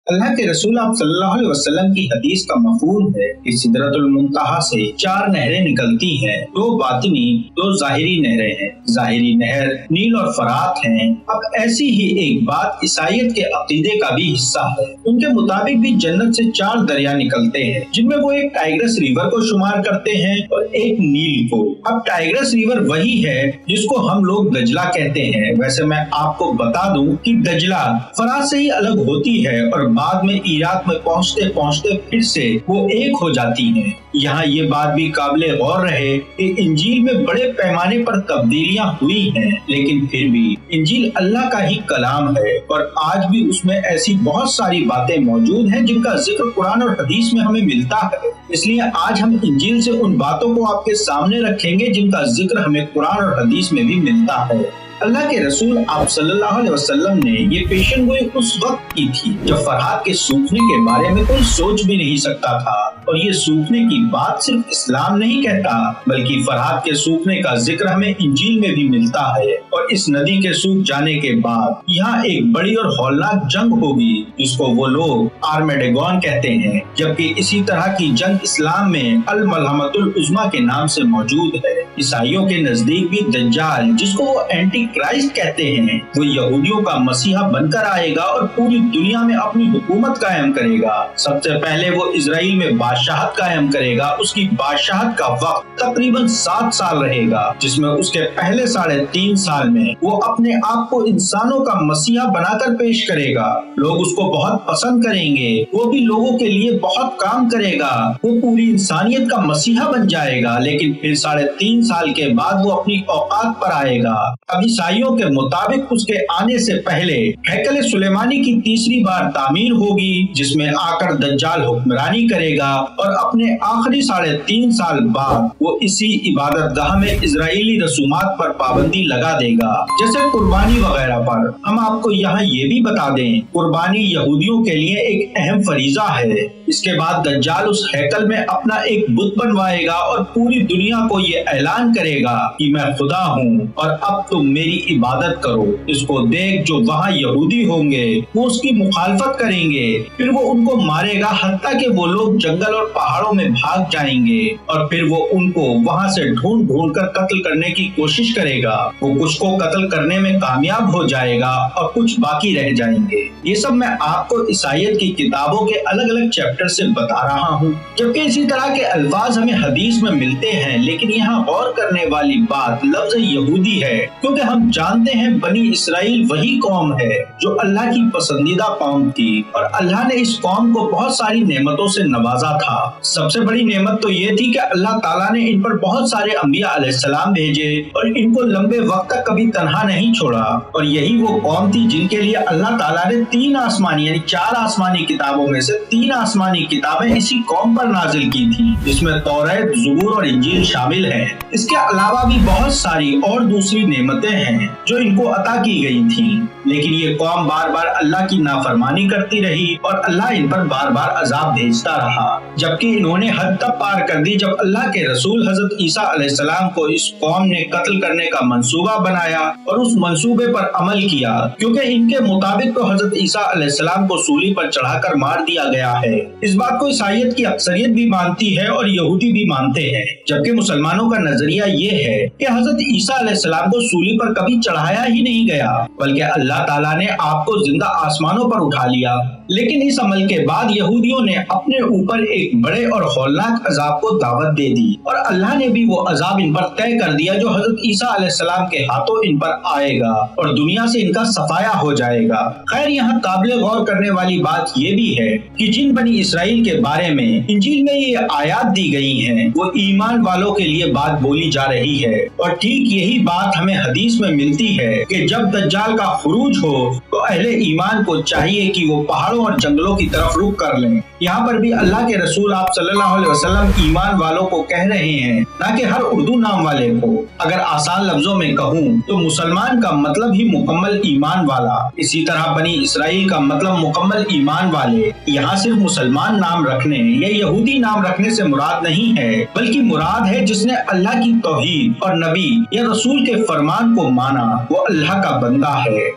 अल्लाह के रसूल आप सल्लल्लाहु अलैहि वसल्लम की हदीस का मफहूम है कि सिदरतुल मुंतहा से 4 नहरें निकलती हैं, 2 बातिनी 2 जाहिरी नहरें हैं। जाहिरी नहर नील और फरात हैं। अब ऐसी ही एक बात ईसाईयत के अकीदे का भी हिस्सा है। उनके मुताबिक भी जन्नत से 4 दरिया निकलते हैं, जिनमें वो एक टाइग्रस रिवर को शुमार करते हैं और एक नील को। अब टाइग्रस रिवर वही है जिसको हम लोग दजला कहते हैं। वैसे मैं आपको बता दूं कि दजला फरात से ही अलग होती है और बाद में इराक में पहुंचते पहुंचते फिर से वो एक हो जाती हैं। यहाँ ये बात भी काबिले गौर रहे कि इंजील में बड़े पैमाने पर तब्दीलियां हुई हैं, लेकिन फिर भी इंजील अल्लाह का ही कलाम है और आज भी उसमें ऐसी बहुत सारी बातें मौजूद हैं जिनका जिक्र कुरान और हदीस में हमें मिलता है। इसलिए आज हम इंजील से उन बातों को आपके सामने रखेंगे जिनका जिक्र हमें कुरान और हदीस में भी मिलता है। अल्लाह के रसूल आप सल्लल्लाहु अलैहि वसल्लम ने ये पेशेनगोई उस वक्त की थी जब फरहात के सूखने के बारे में कोई सोच भी नहीं सकता था। और ये सूखने की बात सिर्फ इस्लाम नहीं कहता, बल्कि फरहात के सूखने का जिक्र हमें इंजील में भी मिलता है। और इस नदी के सूख जाने के बाद यहाँ एक बड़ी और हौलनाक जंग होगी जिसको वो लोग आर्मेगेडोन कहते हैं, जबकि इसी तरह की जंग इस्लाम में अल मलहमतुल उज़्मा के नाम से मौजूद है। ईसाइयों के नजदीक भी दज्जाल, जिसको वो एंटी क्राइस्ट कहते हैं, वो यहूदियों का मसीहा बनकर आएगा और पूरी दुनिया में अपनी हुकूमत कायम करेगा। सबसे पहले वो इजराइल में बादशाहत कायम करेगा। उसकी बादशाहत का वक्त तकरीबन 7 साल रहेगा, जिसमें उसके पहले 3.5 साल में वो अपने आप को इंसानों का मसीहा बनाकर पेश करेगा। लोग उसको बहुत पसंद करेंगे, वो भी लोगों के लिए बहुत काम करेगा, वो पूरी इंसानियत का मसीहा बन जाएगा। लेकिन फिर 3.5 साल के बाद वो अपनी औकात पर आएगा। अब ईसाइयों के मुताबिक उसके आने से पहले हैकल सुलेमानी की तीसरी बार तामीर होगी, जिसमें आकर दज्जाल हुक्मरानी करेगा और अपने आखिरी 3.5 साल बाद वो इसी इबादतगाह में इजरायली रसूमात पर पाबंदी लगा देगा, जैसे कुर्बानी वगैरह पर। हम आपको यहाँ ये भी बता दें, कुर्बानी यहूदियों के लिए एक अहम फरीजा है। इसके बाद दज्जाल उस हैकल में अपना एक बुत बनवाएगा और पूरी दुनिया को ये ऐलान करेगा कि मैं खुदा हूँ और अब तुम मेरी इबादत करो। इसको देख जो वहाँ यहूदी होंगे वो उसकी मुखालफत करेंगे, फिर वो उनको मारेगा, हत्ता कि वो लोग जंगल और पहाड़ों में भाग जाएंगे और फिर वो उनको वहाँ से ढूंढ कर कत्ल करने की कोशिश करेगा। वो कुछ को कत्ल करने में कामयाब हो जाएगा और कुछ बाकी रह जाएंगे। ये सब मैं आपको ईसाईयत की किताबों के अलग अलग चैप्टर से बता रहा हूँ, जबकि इसी तरह के अल्फाज हमें हदीस में मिलते हैं। लेकिन यहाँ गौर करने वाली बात लफ्ज यहूदी है, क्योंकि हम जानते हैं बनी इसराइल वही कौम है जो अल्लाह की पसंदीदा कौम थी और अल्लाह ने इस कौम को बहुत सारी नेमतों से नवाजा था। सबसे बड़ी नेमत तो ये थी कि अल्लाह ताला ने इन पर बहुत सारे अंबिया अलैहिस्सलाम भेजे और इनको लंबे वक्त तक कभी तन्हा नहीं छोड़ा। और यही वो कौम थी जिनके लिए अल्लाह ताला ने 3 आसमानी यानी 4 आसमानी किताबों में से 3 आसमानी किताबें इसी कौम पर नाजिल की थी, जिसमें तौरात, ज़बूर और इंजील शामिल है। इसके अलावा भी बहुत सारी और दूसरी नेमतें हैं जो इनको अता की गई थी, लेकिन ये कौम बार बार अल्लाह की नाफरमानी करती रही और अल्लाह इन पर बार बार अजाब भेजता रहा। जबकि इन्होंने हद तक पार कर दी जब अल्लाह के रसूल हजरत ईसा अलैहिस्सलाम को इस कौम ने कत्ल करने का मंसूबा बनाया और उस मंसूबे पर अमल किया, क्योंकि इनके मुताबिक तो हजरत ईसा अलैहिस्सलाम को सूली पर चढ़ाकर मार दिया गया है। इस बात को ईसाईयत की अक्सरियत भी मानती है और यहूदी भी मानते हैं, जबकि मुसलमानों का नजरिया ये है कि हजरत ईसा अलैहिस्सलाम को सूली पर कभी चढ़ाया ही नहीं गया, बल्कि अल्लाह ताला ने आपको जिंदा आसमानों पर उठा लिया। लेकिन इस अमल के बाद यहूदियों ने अपने ऊपर एक बड़े और हौलनाक अजाब को दावत दे दी और अल्लाह ने भी वो अजाब इन पर तय कर दिया जो हजरत ईसा अलैहिस्सलाम के हाथों इन पर आएगा और दुनिया से इनका सफाया हो जाएगा। खैर, यहाँ काबिल गौर करने वाली बात ये भी है कि जिन बनी इसराइल के बारे में इंजील में ये आयात दी गई हैं, वो ईमान वालों के लिए बात बोली जा रही है। और ठीक यही बात हमें हदीस में मिलती है कि जब दज्जाल का खुरूज हो तो अहले ईमान को चाहिए कि वो पहाड़ों और जंगलों की तरफ रुख कर लें। यहाँ पर भी अल्लाह के रसूल आप सल्लल्लाहु अलैहि वसल्लम ईमान वालों को कह रहे हैं, ना कि हर उर्दू नाम वाले को। अगर आसान लफ्जों में कहूँ तो मुसलमान का मतलब ही मुकम्मल ईमान वाला, इसी तरह बनी इसराइल का मतलब मुकम्मल ईमान वाले। यहाँ सिर्फ मुसलमान नाम रखने या यहूदी नाम रखने से मुराद नहीं है, बल्कि मुराद है जिसने अल्लाह की तौहीद और नबी या रसूल के फरमान को माना, वो अल्लाह का बंदा है।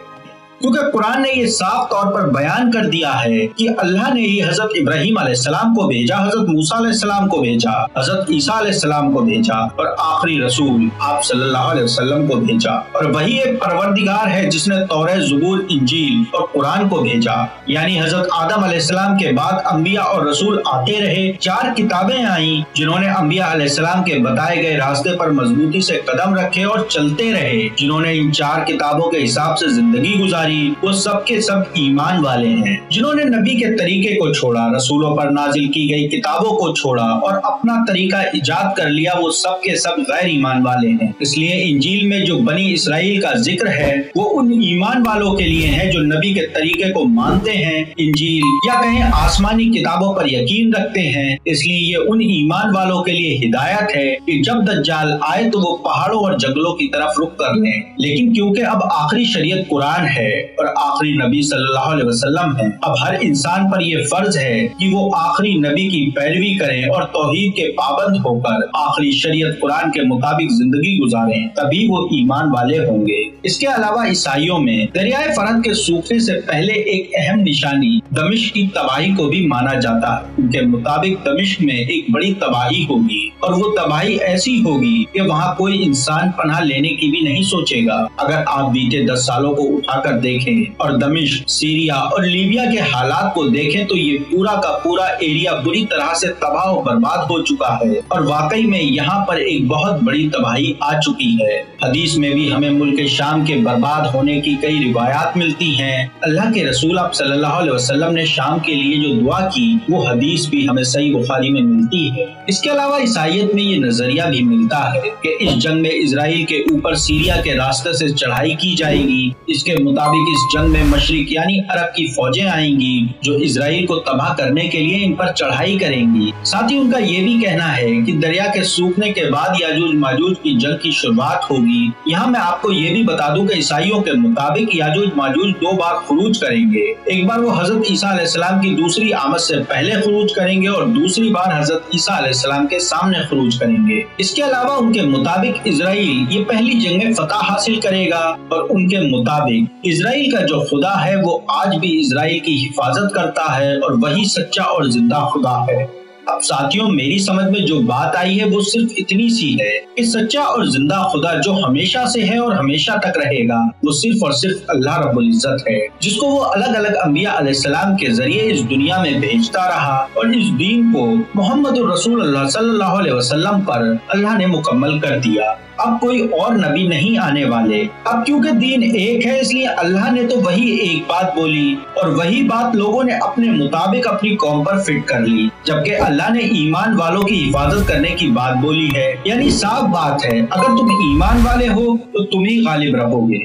क्योंकि कुरान ने ये साफ तौर पर बयान कर दिया है कि अल्लाह ने ही हजरत इब्राहिम अलैहिस्सलाम को भेजा, हजरत मूसा अलैहिस्सलाम को भेजा, हजरत ईसा अलैहिस्सलाम को भेजा और आखिरी रसूल आप सल्लल्लाहु अलैहि वसल्लम को भेजा। और वही एक परवरदिगार है जिसने तौरात, ज़बूर, इंजील और कुरान को भेजा। यानी हजरत आदम अलैहिस्सलाम के बाद अंबिया और रसूल आते रहे, 4 किताबें आई जिन्होंने अंबिया अलैहिस्सलाम के बताए गए रास्ते पर मजबूती से कदम रखे और चलते रहे। जिन्होंने इन 4 किताबों के हिसाब से जिंदगी गुजारी वो सब के सब ईमान वाले हैं। जिन्होंने नबी के तरीके को छोड़ा, रसूलों पर नाजिल की गई किताबों को छोड़ा और अपना तरीका इजाद कर लिया, वो सब के सब गैर ईमान वाले हैं। इसलिए इंजील में जो बनी इसराइल का जिक्र है वो उन ईमान वालों के लिए है जो नबी के तरीके को मानते हैं, इंजील या कहें आसमानी किताबों पर यकीन रखते हैं। इसलिए ये उन ईमान वालों के लिए हिदायत है कि जब दज्जाल आए तो वो पहाड़ों और जंगलों की तरफ रुख कर लें। लेकिन क्योंकि अब आखिरी शरीयत कुरान है और आखिरी नबी सल्लल्लाहु अलैहि वसल्लम है, अब हर इंसान पर यह फर्ज है कि वो आखिरी नबी की पैरवी करें और तौहीद के पाबंद होकर आखिरी शरीयत कुरान के मुताबिक जिंदगी गुजारें, तभी वो ईमान वाले होंगे। इसके अलावा ईसाइयों में दरियाए फरत के सूखने से पहले एक अहम निशानी दमिश्क की तबाही को भी माना जाता है। उनके मुताबिक दमिश्क में एक बड़ी तबाही होगी और वो तबाही ऐसी होगी कि वहाँ कोई इंसान पनाह लेने की भी नहीं सोचेगा। अगर आप बीते 10 सालों को उठाकर देखें और दमिश्क, सीरिया और लीबिया के हालात को देखें तो ये पूरा का पूरा एरिया बुरी तरह से तबाह और बर्बाद हो चुका है और वाकई में यहाँ पर एक बहुत बड़ी तबाही आ चुकी है। हदीस में भी हमें मुल्क शाम के बर्बाद होने की कई रिवायात मिलती हैं। अल्लाह के रसूल आप सल्लल्लाहु अलैहि वसल्लम ने शाम के लिए जो दुआ की वो हदीस भी हमें सही बुखारी में मिलती है। इसके अलावा ईसाईयत में ये नजरिया भी मिलता है कि इस जंग में इजराइल के ऊपर सीरिया के रास्ते से चढ़ाई की जाएगी। इसके मुताबिक इस जंग में मशरिक यानी अरब की फौजें आएंगी जो इजराइल को तबाह करने के लिए इन पर चढ़ाई करेंगी। साथ ही उनका ये भी कहना है कि दरिया के सूखने के बाद याजूज माजूज की जंग की शुरुआत होगी। यहाँ मैं आपको ये भी बता दूं कि ईसाइयों के मुताबिक याजूज माजूज 2 बार खुरूज करेंगे। एक बार वो हजरत ईसा अलैहिस्सलाम की दूसरी आमद से पहले खुरूज करेंगे और दूसरी बार हजरत ईसा अलैहिस्सलाम के सामने खुरूज करेंगे। इसके अलावा उनके मुताबिक इजराइल ये पहली जंग में फतह हासिल करेगा और उनके मुताबिक इजराइल का जो खुदा है वो आज भी इजराइल की हिफाजत करता है और वही सच्चा और जिंदा खुदा है। अब साथियों, मेरी समझ में जो बात आई है वो सिर्फ इतनी सी है कि सच्चा और जिंदा खुदा जो हमेशा से है और हमेशा तक रहेगा वो सिर्फ और सिर्फ अल्लाह रब्बुल इज्जत है, जिसको वो अलग अलग अंबिया अलैहिस्सलाम के जरिए इस दुनिया में भेजता रहा और इस दीन को मोहम्मदुर रसूलुल्लाह सल्लल्लाहु अलैहि वसल्लम पर अल्लाह ने मुकम्मल कर दिया। अब कोई और नबी नहीं आने वाले। अब क्योंकि दीन एक है इसलिए अल्लाह ने तो वही एक बात बोली और वही बात लोगों ने अपने मुताबिक अपनी कौम पर फिट कर ली, जबकि अल्लाह ने ईमान वालों की हिफाजत करने की बात बोली है। यानी साफ बात है, अगर तुम ईमान वाले हो तो तुम ही गालिब रहोगे।